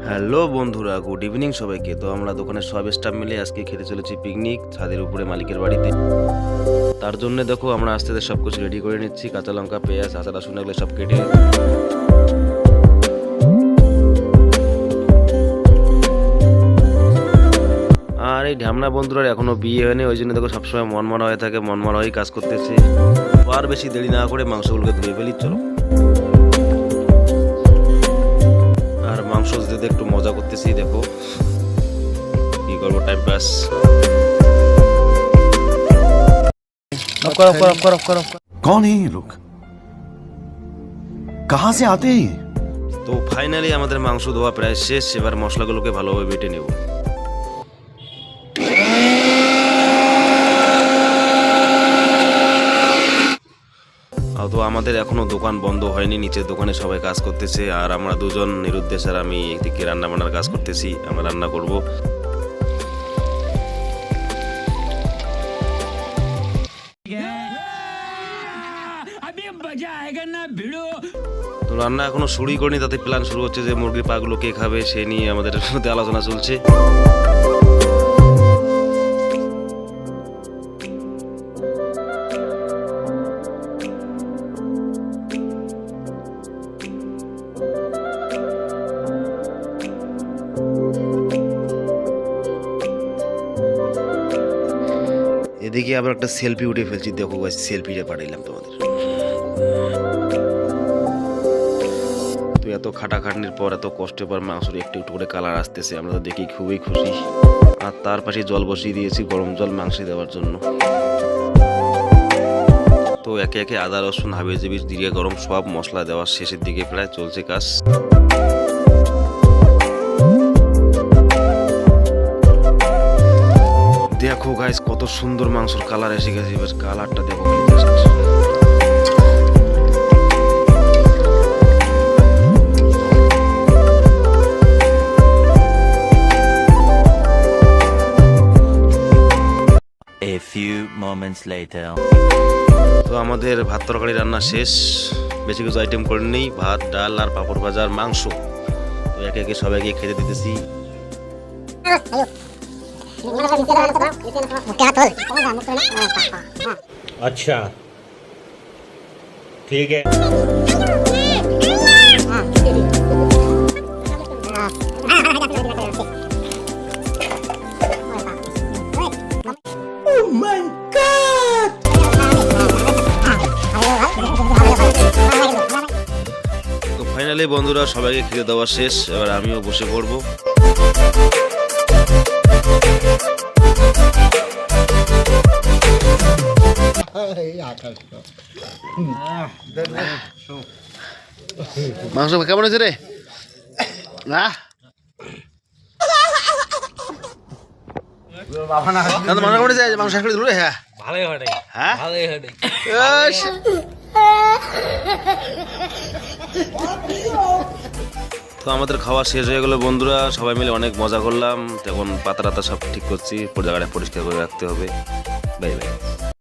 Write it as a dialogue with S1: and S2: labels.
S1: Hello বন্ধুরা, good evening সবাইকে। তো আমরা দোকানের সব স্টাফ মিলে আজকে খেতে চলেছি পিকনিক ছাদের উপরে মালিকের বাড়িতে। তার জন্য দেখো আমরা আস্তে আস্তে সব কিছু রেডি করে নিচ্ছি, কাঁচা লঙ্কা, পেঁয়াজ, আদা, রসুন এগুলো সব কেটে। আর এই ঢামনা বন্ধুরা এখনো বিয়ে হয়নি, ওই জন্য দেখো সবসময় মনমরা হয়ে থাকে, মনমরা হয়ে কাজ করতেছে। আর বেশি দেরি না করে মাংসগুলোকে ধুয়ে ফেলি, চলো। আর মাংস দিতে একটু মজা করতেছি, দেখো কি করবো, টাইম পাস।
S2: कौन है ये लोग? कहां से आते हैं?
S1: তো ফাইনালি আমাদের মাংস ধোয়া প্রায় শেষ। এবার মশলাগুলোকে ভালোভাবে বেটে নেব। তো আমাদের এখনো দোকান বন্ধ হয়নি, নিচের দোকানে সবাই কাজ করতেছে। আর আমরা দুজন, নিরুদ্দেশ আর আমি, এদিকে রান্না বান্নার কাজ করতেছি। আমরা রান্না করব। তো রান্না এখনো শুরুই করিনি, তাতে প্ল্যান শুরু হচ্ছে যে মুরগির পাগুলো কে খাবে সে নিয়ে আমাদের মধ্যে আলোচনা চলছে। এদিকে আবার একটা সেলফি উঠে ফেলছি, দেখো গাইস, সেলফিটা পাঠাইলাম তোমাদের। তো এত খাটাখাটনির পর, এত কষ্টের পর মাংসের একটু একটু করে কালার আসতেছে, আমরা তো দেখি খুবই খুশি। আর তার পাশে জল বসিয়ে দিয়েছি, গরম জল মাংসে দেওয়ার জন্য। তো একে একে আদা, রসুন, হাবিজাবি, জিরে, গরম সব মশলা দেওয়ার শেষের দিকে প্রায় চলছে কাজ। দেখো গাইস, কত সুন্দর মাংসের কালার এসে গেছে। এবার কালারটা দেখো।
S3: A few moments later.
S1: তো আমাদের ভাত তরকারি রান্না শেষ, বেশি কিছু আইটেম করে নেই, ভাত, ডাল আর পাঁপড় ভাজা আর মাংস। তো একে একে সবাইকে খেতে দিতেছি।
S4: अच्छा ठीक है।
S1: তো ফাইনালি বন্ধুরা সবাইকে খেতে দেওয়া শেষ, এবার আমিও বসে পড়বো। মাংস কেমন হয়েছে রে? না মাংস কেমন হয়েছে? মাংস শেষ করে দিল রে। হ্যাঁ
S4: ভালোই হটে,
S1: হ্যাঁ
S4: ভালোই হটে।
S1: তো আমাদের খাওয়া শেষ হয়ে গেলো বন্ধুরা, সবাই মিলে অনেক মজা করলাম। এখন পাতা টাতা সব ঠিক করছি, জায়গাটা পরিষ্কার করে রাখতে হবে। Bye bye.